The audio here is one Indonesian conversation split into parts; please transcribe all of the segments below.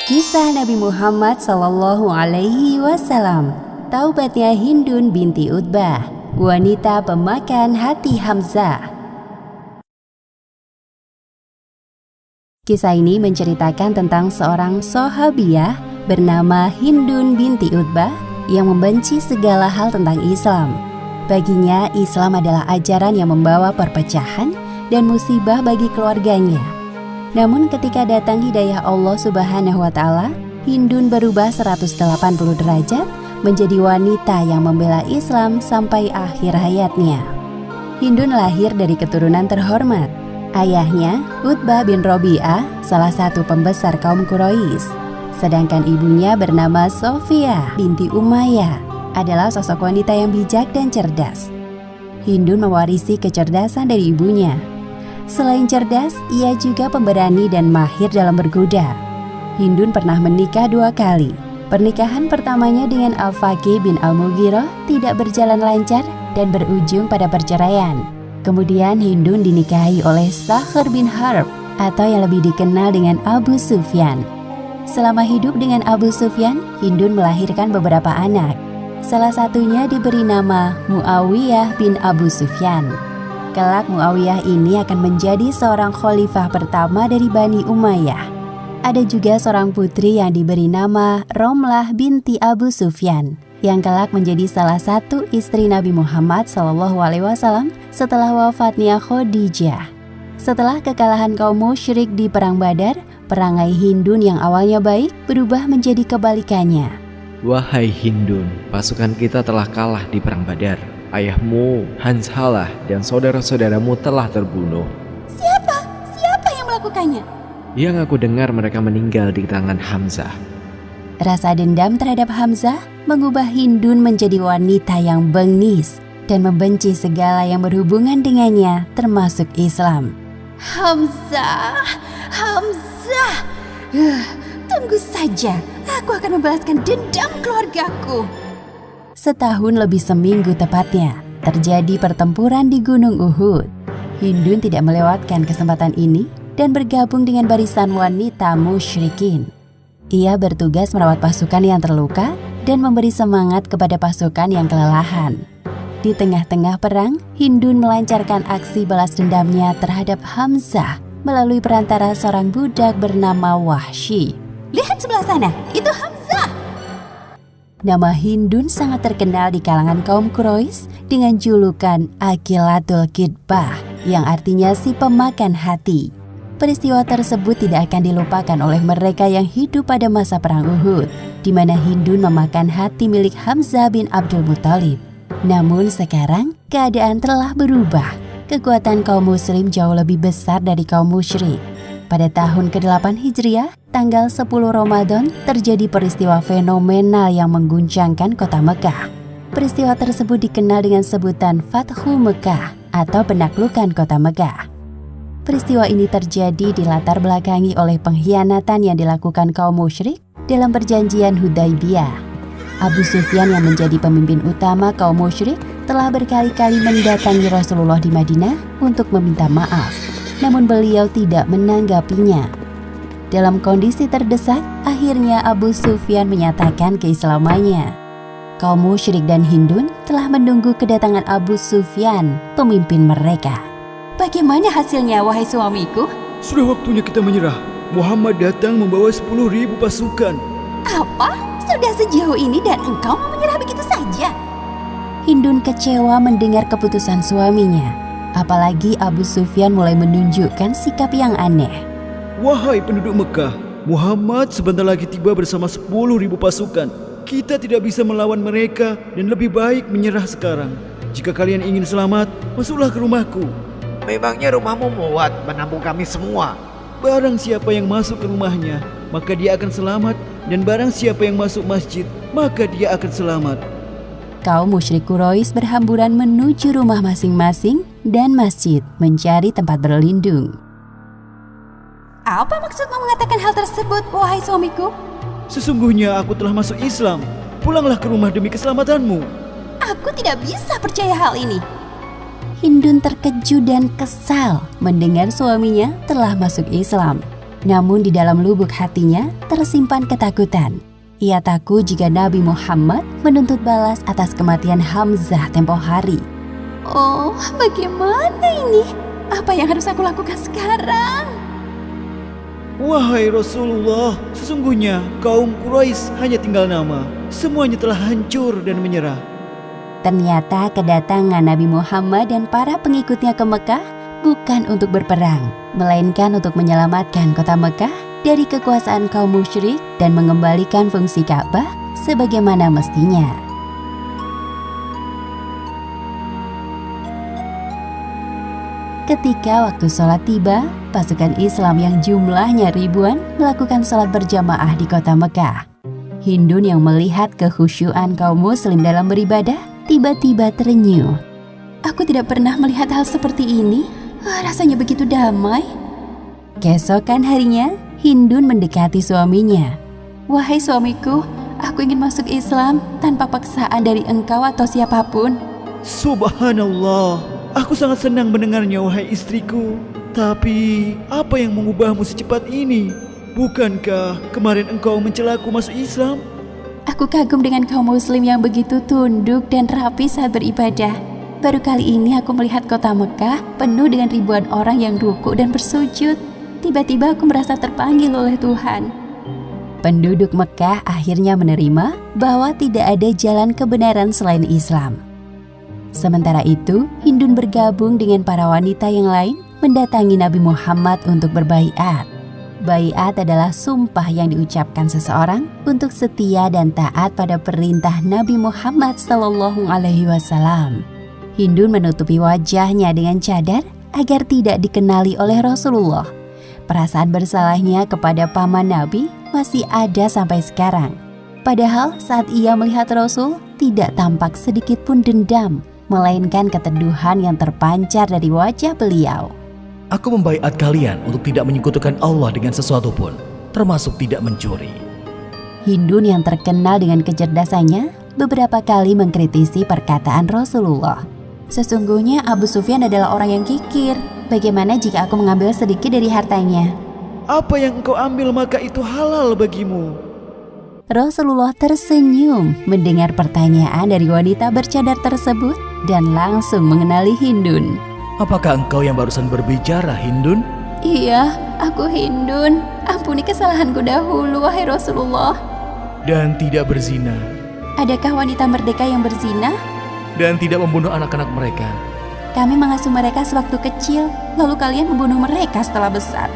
Kisah Nabi Muhammad SAW. Taubatnya Hindun binti Utbah, wanita pemakan hati Hamzah. Kisah ini menceritakan tentang seorang sahabiah bernama Hindun binti Utbah yang membenci segala hal tentang Islam. Baginya, Islam adalah ajaran yang membawa perpecahan dan musibah bagi keluarganya. Namun ketika datang hidayah Allah Subhanahu wa Ta'ala, Hindun berubah 180 derajat menjadi wanita yang membela Islam sampai akhir hayatnya. Hindun lahir dari keturunan terhormat. Ayahnya, Utbah bin Robi'ah, salah satu pembesar kaum Quraisy. Sedangkan ibunya bernama Sofia binti Umayyah, adalah sosok wanita yang bijak dan cerdas. Hindun mewarisi kecerdasan dari ibunya. Selain cerdas, ia juga pemberani dan mahir dalam berkuda. Hindun pernah menikah 2 kali. Pernikahan pertamanya dengan Al-Faqih bin Al-Mughirah tidak berjalan lancar dan berujung pada perceraian. Kemudian Hindun dinikahi oleh Sakhr bin Harb atau yang lebih dikenal dengan Abu Sufyan. Selama hidup dengan Abu Sufyan, Hindun melahirkan beberapa anak. Salah satunya diberi nama Muawiyah bin Abu Sufyan. Kelak Muawiyah ini akan menjadi seorang khalifah pertama dari Bani Umayyah. Ada juga seorang putri yang diberi nama Romlah binti Abu Sufyan, yang kelak menjadi salah satu istri Nabi Muhammad SAW setelah wafatnya Khadijah. Setelah kekalahan kaum musyrik di Perang Badar, perangai Hindun yang awalnya baik berubah menjadi kebalikannya. Wahai Hindun, pasukan kita telah kalah di Perang Badar. Ayahmu, Hanzalah, dan saudara-saudaramu telah terbunuh. Siapa yang melakukannya? Yang aku dengar mereka meninggal di tangan Hamzah. Rasa dendam terhadap Hamzah mengubah Hindun menjadi wanita yang bengis dan membenci segala yang berhubungan dengannya, termasuk Islam. Hamzah, tunggu saja, aku akan membalaskan dendam keluargaku. Setahun lebih seminggu tepatnya, terjadi pertempuran di Gunung Uhud. Hindun tidak melewatkan kesempatan ini dan bergabung dengan barisan wanita musyrikin. Ia bertugas merawat pasukan yang terluka dan memberi semangat kepada pasukan yang kelelahan. Di tengah-tengah perang, Hindun melancarkan aksi balas dendamnya terhadap Hamzah melalui perantara seorang budak bernama Wahsy. Lihat sebelah sana, itu Hamzah! Nama Hindun sangat terkenal di kalangan kaum Quraisy dengan julukan Aqilatul Kitbah, yang artinya si pemakan hati. Peristiwa tersebut tidak akan dilupakan oleh mereka yang hidup pada masa Perang Uhud, di mana Hindun memakan hati milik Hamzah bin Abdul Muthalib. Namun sekarang, keadaan telah berubah. Kekuatan kaum muslim jauh lebih besar dari kaum musyrik. Pada tahun ke-8 Hijriah, tanggal 10 Ramadan, terjadi peristiwa fenomenal yang mengguncangkan kota Mekah. Peristiwa tersebut dikenal dengan sebutan Fathu Mekah atau penaklukan kota Mekah. Peristiwa ini terjadi dilatar belakangi oleh pengkhianatan yang dilakukan kaum musyrik dalam perjanjian Hudaybiyah. Abu Sufyan yang menjadi pemimpin utama kaum musyrik telah berkali-kali mendatangi Rasulullah di Madinah untuk meminta maaf, namun beliau tidak menanggapinya. Dalam kondisi terdesak, akhirnya Abu Sufyan menyatakan keislamannya. Kaum musyrik dan Hindun telah menunggu kedatangan Abu Sufyan, pemimpin mereka. Bagaimana hasilnya, wahai suamiku? Sudah waktunya kita menyerah. Muhammad datang membawa 10.000 pasukan. Apa? Sudah sejauh ini dan engkau mau menyerah begitu saja? Hindun kecewa mendengar keputusan suaminya. Apalagi Abu Sufyan mulai menunjukkan sikap yang aneh. Wahai penduduk Mekah, Muhammad sebentar lagi tiba bersama 10.000 pasukan. Kita tidak bisa melawan mereka dan lebih baik menyerah sekarang. Jika kalian ingin selamat, masuklah ke rumahku. Memangnya rumahmu muat menampung kami semua? Barang siapa yang masuk ke rumahnya, maka dia akan selamat. Dan barang siapa yang masuk masjid, maka dia akan selamat. Kaum musyrik Quraisy berhamburan menuju rumah masing-masing dan masjid mencari tempat berlindung. Apa maksudmu mengatakan hal tersebut, wahai suamiku? Sesungguhnya aku telah masuk Islam. Pulanglah ke rumah demi keselamatanmu. Aku tidak bisa percaya hal ini. Hindun terkejut dan kesal mendengar suaminya telah masuk Islam. Namun di dalam lubuk hatinya tersimpan ketakutan. Ia takut jika Nabi Muhammad menuntut balas atas kematian Hamzah tempo hari. Oh, bagaimana ini? Apa yang harus aku lakukan sekarang? Wahai Rasulullah, sesungguhnya kaum Quraisy hanya tinggal nama. Semuanya telah hancur dan menyerah. Ternyata kedatangan Nabi Muhammad dan para pengikutnya ke Mekah bukan untuk berperang, melainkan untuk menyelamatkan kota Mekah dari kekuasaan kaum musyrik dan mengembalikan fungsi Ka'bah sebagaimana mestinya. Ketika waktu sholat tiba, pasukan Islam yang jumlahnya ribuan melakukan sholat berjamaah di kota Mekah. Hindun yang melihat kekhusyuan kaum muslim dalam beribadah tiba-tiba terenyuh. Aku tidak pernah melihat hal seperti ini. Rasanya begitu damai. Keesokan harinya, Hindun mendekati suaminya. Wahai suamiku, aku ingin masuk Islam tanpa paksaan dari engkau atau siapapun. Subhanallah, aku sangat senang mendengarnya wahai istriku. Tapi apa yang mengubahmu secepat ini? Bukankah kemarin engkau mencelaku masuk Islam? Aku kagum dengan kaum muslim yang begitu tunduk dan rapi saat beribadah. Baru kali ini aku melihat kota Mekah penuh dengan ribuan orang yang rukuk dan bersujud. Tiba-tiba aku merasa terpanggil oleh Tuhan. Penduduk Mekah akhirnya menerima bahwa tidak ada jalan kebenaran selain Islam. Sementara itu, Hindun bergabung dengan para wanita yang lain mendatangi Nabi Muhammad untuk berbaiat. Baiat adalah sumpah yang diucapkan seseorang untuk setia dan taat pada perintah Nabi Muhammad SAW. Hindun menutupi wajahnya dengan cadar agar tidak dikenali oleh Rasulullah. Perasaan bersalahnya kepada paman Nabi masih ada sampai sekarang. Padahal saat ia melihat Rasul tidak tampak sedikit pun dendam, melainkan keteduhan yang terpancar dari wajah beliau. Aku membaiat kalian untuk tidak menyekutukan Allah dengan sesuatu pun, termasuk tidak mencuri. Hindun yang terkenal dengan kecerdasannya beberapa kali mengkritisi perkataan Rasulullah. Sesungguhnya Abu Sufyan adalah orang yang kikir. Bagaimana jika aku mengambil sedikit dari hartanya? Apa yang engkau ambil maka itu halal bagimu. Rasulullah tersenyum mendengar pertanyaan dari wanita bercadar tersebut dan langsung mengenali Hindun. Apakah engkau yang barusan berbicara, Hindun? Iya, aku Hindun. Ampuni kesalahanku dahulu, wahai Rasulullah. Dan tidak berzina. Adakah wanita merdeka yang berzina? Dan tidak membunuh anak-anak mereka. Kami mengasuh mereka sewaktu kecil, lalu kalian membunuh mereka setelah besar.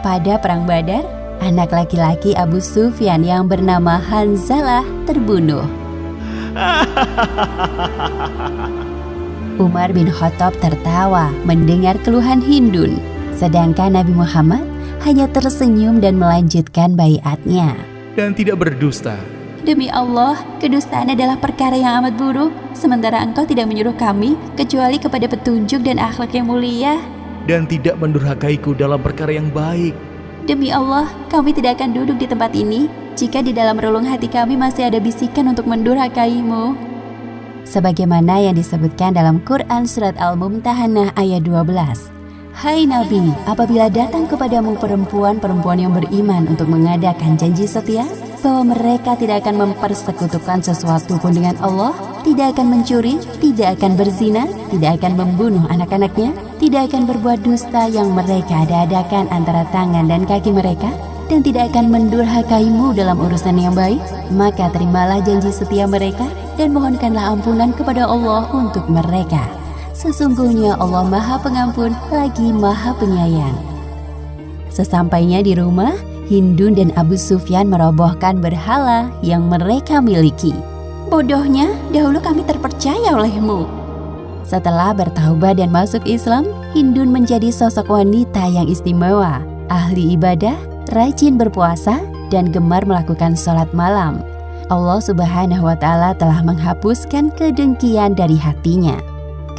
Pada Perang Badar, anak laki-laki Abu Sufyan yang bernama Hanzalah terbunuh. Umar bin Khattab tertawa mendengar keluhan Hindun, sedangkan Nabi Muhammad hanya tersenyum dan melanjutkan baiatnya. Dan tidak berdusta. Demi Allah, kedustaan adalah perkara yang amat buruk, sementara engkau tidak menyuruh kami kecuali kepada petunjuk dan akhlak yang mulia. Dan tidak mendurhakaiku dalam perkara yang baik. Demi Allah, kami tidak akan duduk di tempat ini jika di dalam relung hati kami masih ada bisikan untuk mendurhakaimu. Sebagaimana yang disebutkan dalam Quran Surat Al-Mumtahanah ayat 12. Hai Nabi, apabila datang kepadamu perempuan-perempuan yang beriman untuk mengadakan janji setia, bahwa mereka tidak akan mempersekutukan sesuatu pun dengan Allah, tidak akan mencuri, tidak akan berzina, tidak akan membunuh anak-anaknya, tidak akan berbuat dusta yang mereka ada-adakan antara tangan dan kaki mereka, dan tidak akan mendurhakaimu dalam urusan yang baik, maka terimalah janji setia mereka dan mohonkanlah ampunan kepada Allah untuk mereka. Sesungguhnya Allah Maha Pengampun lagi Maha Penyayang. Sesampainya di rumah, Hindun dan Abu Sufyan merobohkan berhala yang mereka miliki. Bodohnya, dahulu kami terpercaya olehmu. Setelah bertaubat dan masuk Islam, Hindun menjadi sosok wanita yang istimewa, ahli ibadah, rajin berpuasa, dan gemar melakukan sholat malam. Allah Subhanahu wa Ta'ala telah menghapuskan kedengkian dari hatinya.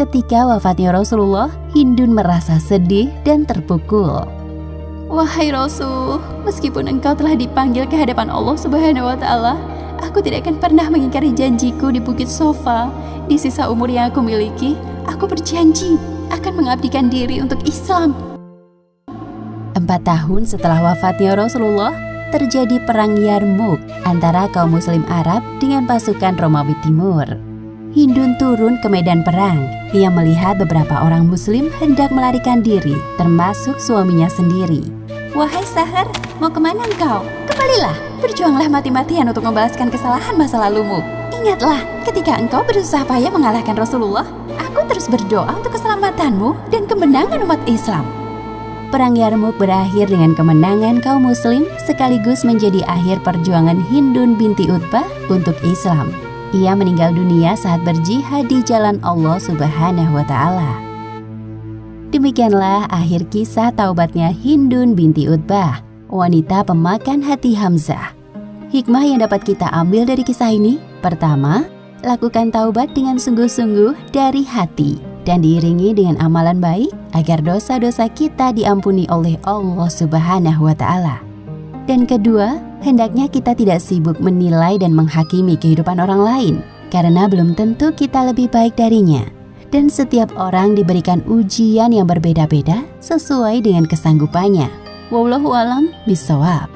Ketika wafatnya Rasulullah, Hindun merasa sedih dan terpukul. Wahai Rasul, meskipun engkau telah dipanggil ke hadapan Allah Subhanahu wa Ta'ala, aku tidak akan pernah mengingkari janjiku di Bukit Sofa. Di sisa umur yang aku miliki, aku berjanji akan mengabdikan diri untuk Islam. 4 tahun setelah wafatnya Rasulullah, terjadi perang Yarmuk antara kaum muslim Arab dengan pasukan Romawi Timur. Hindun turun ke medan perang. Ia melihat beberapa orang muslim hendak melarikan diri, termasuk suaminya sendiri. "Wahai Sahar, mau kemana engkau? Kembalilah, berjuanglah mati-matian untuk membalaskan kesalahan masa lalumu. Ingatlah, ketika engkau berusaha payah mengalahkan Rasulullah, aku terus berdoa untuk keselamatanmu dan kemenangan umat Islam." Perang Yarmuk berakhir dengan kemenangan kaum muslim sekaligus menjadi akhir perjuangan Hindun binti Utbah untuk Islam. Ia meninggal dunia saat berjihad di jalan Allah Subhanahu wa Ta'ala. Demikianlah akhir kisah taubatnya Hindun binti Utbah, wanita pemakan hati Hamzah. Hikmah yang dapat kita ambil dari kisah ini: pertama, lakukan taubat dengan sungguh-sungguh dari hati dan diiringi dengan amalan baik agar dosa-dosa kita diampuni oleh Allah Subhanahu wa Ta'ala. Dan kedua, hendaknya kita tidak sibuk menilai dan menghakimi kehidupan orang lain, karena belum tentu kita lebih baik darinya. Dan setiap orang diberikan ujian yang berbeda-beda sesuai dengan kesanggupannya. Wallahu a'lam bishawab.